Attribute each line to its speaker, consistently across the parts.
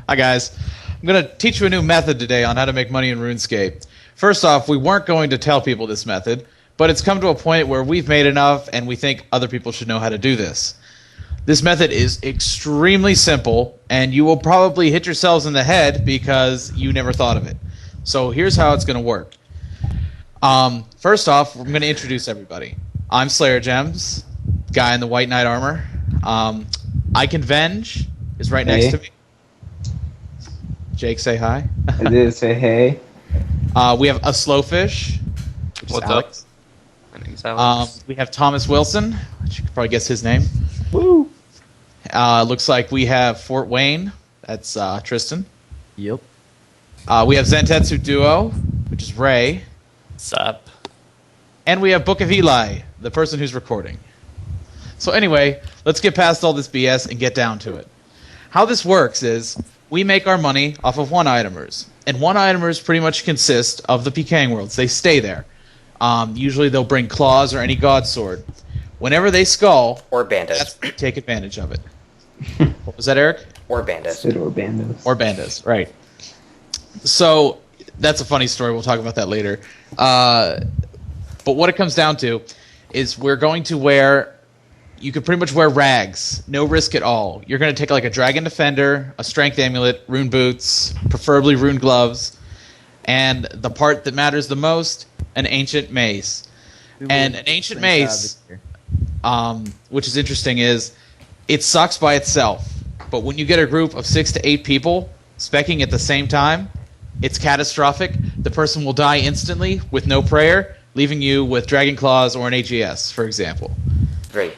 Speaker 1: Hi guys. I'm going to teach you a new method today on how to make money in RuneScape. First off, we weren't going to tell people this method, but it's come to a point where we've made enough and we think other people should know how to do this. This method is extremely simple, and you will probably hit yourselves in the head because you never thought of it. So here's how it's going to work. First off, I'm going to introduce everybody. I'm Slayer Gems, guy in the white knight armor. I Can Veng is right next to me. Jake, say hi.
Speaker 2: I did say hey.
Speaker 1: We have a Slowfish.
Speaker 3: What's
Speaker 1: Alex.
Speaker 3: up? My name's Alex.
Speaker 1: We have ThomasWllson, which you can probably guess his name.
Speaker 2: Woo!
Speaker 1: Looks like we have Fort Wayne. That's Tristan.
Speaker 4: Yep.
Speaker 1: We have Zantetsu Duo, which is Ray.
Speaker 3: What's up?
Speaker 1: And we have Book of Eli, the person who's recording. So anyway, let's get past all this BS and get down to it. How this works is we make our money off of one-itemers. And one-itemers pretty much consist of the PKing worlds. They stay there. Usually they'll bring claws or any god sword. Whenever they skull,
Speaker 5: Or bandas.
Speaker 1: take advantage of it. What was that, Eric?
Speaker 5: Or bandas.
Speaker 2: Said or bandas.
Speaker 1: Or bandas, right. So that's a funny story. We'll talk about that later. But what it comes down to is we're going to wear... You could pretty much wear rags. No risk at all. You're going to take like a Dragon Defender, a Strength Amulet, rune boots, preferably rune gloves, and the part that matters the most, an Ancient Mace. And an Ancient Mace, which is interesting, is it sucks by itself. But when you get a group of 6 to 8 people specking at the same time, it's catastrophic. The person will die instantly with no prayer, leaving you with Dragon Claws or an AGS, for example.
Speaker 5: Great.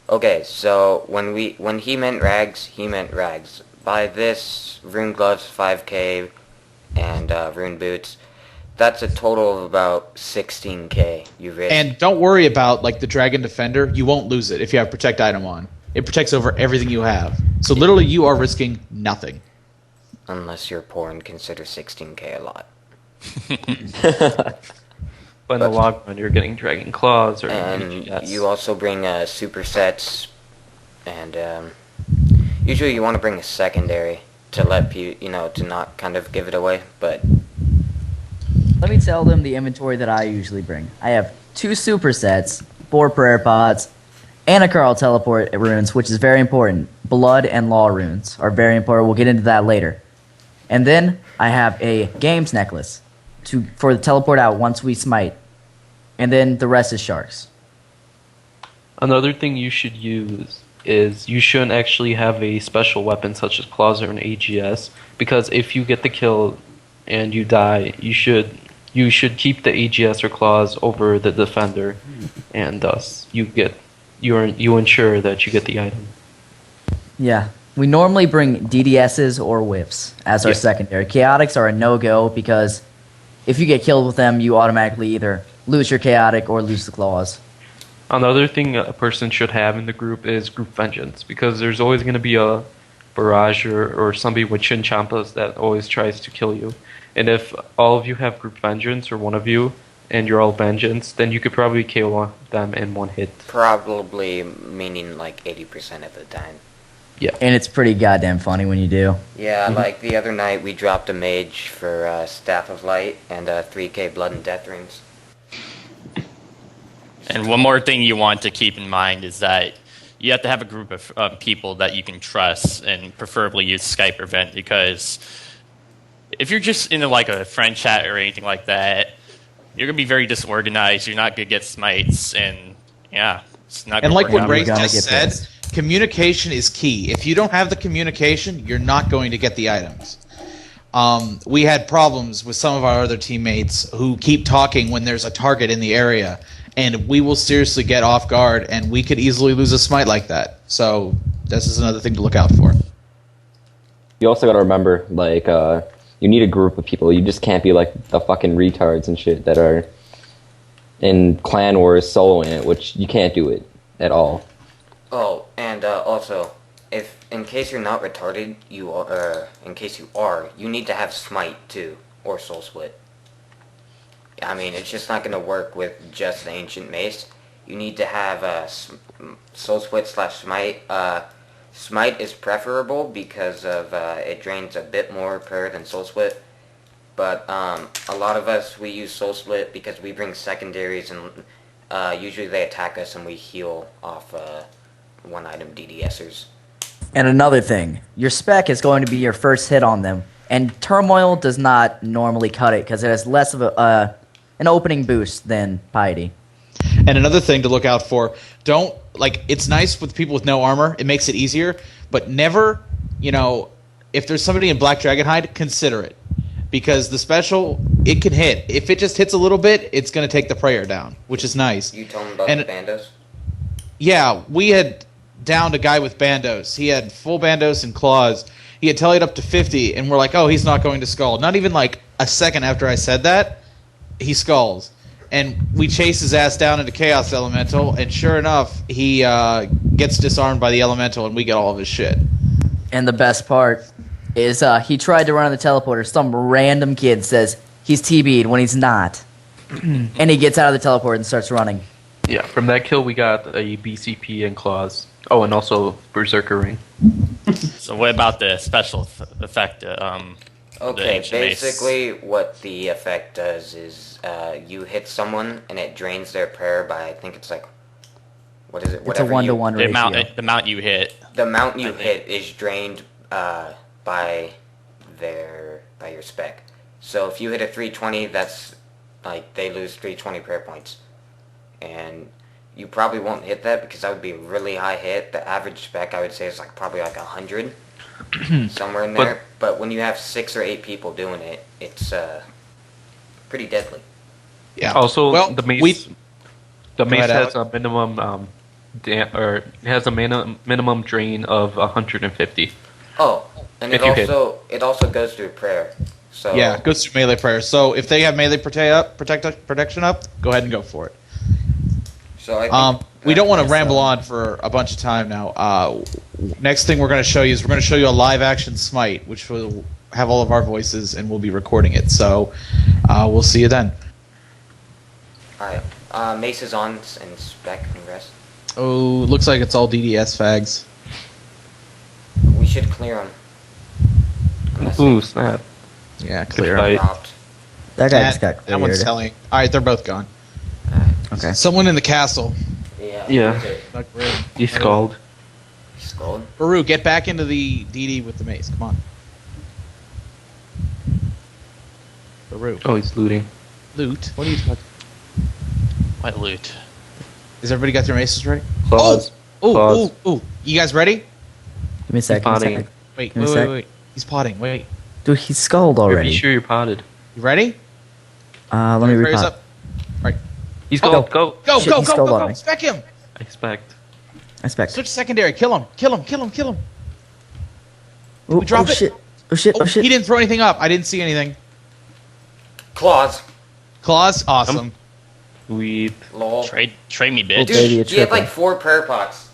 Speaker 5: Okay, so when he meant rags, he meant rags. By this, rune gloves 5k and rune boots, that's a total of about 16k you risk.
Speaker 1: And don't worry about like the Dragon Defender. You won't lose it if you have Protect item on. It protects over everything you have. So literally you are risking nothing.
Speaker 5: Unless you're poor and consider 16k a lot.
Speaker 3: But in the long run, you're getting Dragon Claws or
Speaker 5: And
Speaker 3: AGS.
Speaker 5: you also bring supersets, and usually you want to bring a secondary to let to not kind of give it away, but
Speaker 4: Let me tell them the inventory that I usually bring. I have 2 supersets, 4 prayer pods, and a Carl teleport runes, which is very important. Blood and law runes are very important. We'll get into that later. And then I have a games necklace for the teleport out once we smite. And then the rest is sharks.
Speaker 3: Another thing you should use is you shouldn't actually have a special weapon such as claws or an AGS, because if you get the kill and you die, you should keep the AGS or claws over the defender, and thus you ensure that you get the item.
Speaker 4: Yeah. We normally bring DDSs or whips as our secondary. Chaotics are a no-go because if you get killed with them, you automatically either lose your chaotic or lose the claws.
Speaker 3: Another thing a person should have in the group is group vengeance, because there's always going to be a barrage or somebody with chinchampas that always tries to kill you. And if all of you have group vengeance, or one of you, and you're all vengeance, then you could probably kill them in one hit.
Speaker 5: probably meaning like 80% of the time.
Speaker 3: Yeah.
Speaker 4: And it's pretty goddamn funny when you do.
Speaker 5: Yeah, like the other night we dropped a mage for Staff of Light and 3k Blood and Death Rings.
Speaker 6: And one more thing you want to keep in mind is that you have to have a group of people that you can trust, and preferably use Skype or Vent, because if you're just in like a friend chat or anything like that, you're going to be very disorganized, you're not going to get smites, and yeah, it's not
Speaker 1: And
Speaker 6: going
Speaker 1: like
Speaker 6: to work
Speaker 1: what
Speaker 6: out.
Speaker 1: Ray
Speaker 4: You're gonna
Speaker 1: just
Speaker 4: get
Speaker 1: said,
Speaker 4: pissed.
Speaker 1: communication is key. If you don't have the communication, you're not going to get the items. We had problems with some of our other teammates who keep talking when there's a target in the area, and we will seriously get off guard, and we could easily lose a smite like that. So this is another thing to look out for.
Speaker 7: You also gotta remember, like, you need a group of people. You just can't be like the fucking retards and shit that are in clan wars soloing it, which you can't do it at all.
Speaker 5: Oh, and also, if in case you're not retarded, in case you are, you need to have Smite too, or Soul Split. I mean, it's just not gonna work with just the Ancient Mace. You need to have Soul Split / Smite, Smite is preferable because of it drains a bit more prayer than Soul Split. But a lot of us, we use Soul Split because we bring secondaries and usually they attack us and we heal off one item DDSers.
Speaker 4: And another thing, your spec is going to be your first hit on them, and Turmoil does not normally cut it because it has less of an opening boost than Piety.
Speaker 1: And another thing to look out for, don't, like, it's nice with people with no armor, it makes it easier, but never, if there's somebody in Black Dragonhide, consider it. Because the special, it can hit. If it just hits a little bit, it's going to take the prayer down, which is nice.
Speaker 5: You told him about the bandos?
Speaker 1: Yeah, we had downed a guy with bandos. He had full bandos and claws. He had tallied up to 50, and we're like, oh, he's not going to skull. Not even like a second after I said that, he skulls. And we chase his ass down into Chaos Elemental, and sure enough, he gets disarmed by the Elemental, and we get all of his shit.
Speaker 4: And the best part is he tried to run on the teleporter. Some random kid says he's TB'd when he's not. And he gets out of the teleporter and starts running.
Speaker 3: Yeah, from that kill we got a BCP and claws. Oh, and also Berserker Ring.
Speaker 6: So what about the special effect?
Speaker 5: Okay, basically what the effect does is you hit someone and it drains their prayer by, I think it's like, what is it?
Speaker 4: It's a 1-to-1
Speaker 6: the
Speaker 4: ratio.
Speaker 6: amount you hit.
Speaker 5: The amount you hit is drained by your spec. So if you hit a 320, that's like they lose 320 prayer points. And you probably won't hit that because that would be a really high hit. The average spec I would say is probably 100. Somewhere in there. But when you have 6 or 8 people doing it, it's pretty deadly.
Speaker 1: Yeah.
Speaker 3: Also,
Speaker 1: well,
Speaker 3: the mace has
Speaker 1: Alex.
Speaker 3: a minimum minimum drain of 150.
Speaker 5: Oh, and
Speaker 3: If
Speaker 5: it also goes through prayer. So
Speaker 1: Yeah, it goes through melee prayer. So if they have melee protection up, go ahead and go for it.
Speaker 5: So I think
Speaker 1: we don't want to ramble on for a bunch of time now. Next thing we're going to show you is we're going to show you a live action Smite, which will have all of our voices, and we'll be recording it. So we'll see you then.
Speaker 5: Alright. Mace is on and spec and rest.
Speaker 1: Oh, looks like it's all DDS fags.
Speaker 5: We should clear them.
Speaker 3: Ooh, snap.
Speaker 1: Yeah, clear.
Speaker 3: Good fight.
Speaker 5: Dropped.
Speaker 4: That guy just got
Speaker 1: That one's
Speaker 4: cleared.
Speaker 1: telling. All right, they're both gone.
Speaker 4: Okay.
Speaker 1: Someone in the castle.
Speaker 3: Yeah.
Speaker 1: Look, we're-
Speaker 3: He's scald.
Speaker 5: Skull.
Speaker 1: Barooo, get back into the DD with the mace. Come on. Barooo.
Speaker 3: Oh, he's looting.
Speaker 1: Loot? What are you talking?
Speaker 6: What loot?
Speaker 1: Is everybody got their maces ready?
Speaker 3: Claws.
Speaker 1: Oh,
Speaker 3: Claws.
Speaker 1: oh. You guys ready?
Speaker 4: Give me a sec. Give me a
Speaker 3: Potting.
Speaker 4: sec.
Speaker 1: Wait,
Speaker 4: Give me a sec.
Speaker 1: wait. He's potting. Wait.
Speaker 4: Dude, he's skulled already.
Speaker 3: Be sure you're potted.
Speaker 1: You ready?
Speaker 4: Let me
Speaker 1: Prayers
Speaker 4: repot.
Speaker 1: up. Right.
Speaker 3: He's
Speaker 1: Oh,
Speaker 3: scald. Go.
Speaker 1: Go,
Speaker 4: Shit,
Speaker 1: go,
Speaker 4: he's
Speaker 1: go,
Speaker 4: skulled
Speaker 1: go,
Speaker 4: on
Speaker 1: go.
Speaker 4: me.
Speaker 1: Spec him.
Speaker 3: I expect.
Speaker 4: I expect.
Speaker 1: Switch secondary. Kill him. Kill him. Kill him. Kill him. Kill him.
Speaker 4: Oh,
Speaker 1: we drop
Speaker 4: oh,
Speaker 1: it?
Speaker 4: shit. Oh shit.
Speaker 1: Oh,
Speaker 4: Oh shit.
Speaker 1: he didn't throw anything up. I didn't see anything.
Speaker 5: Claws.
Speaker 1: Claws? Awesome.
Speaker 3: We.
Speaker 5: Lol.
Speaker 6: Trade me, bitch.
Speaker 4: Maybe a
Speaker 5: Dude, he had
Speaker 4: triple.
Speaker 5: like 4 prayer pots.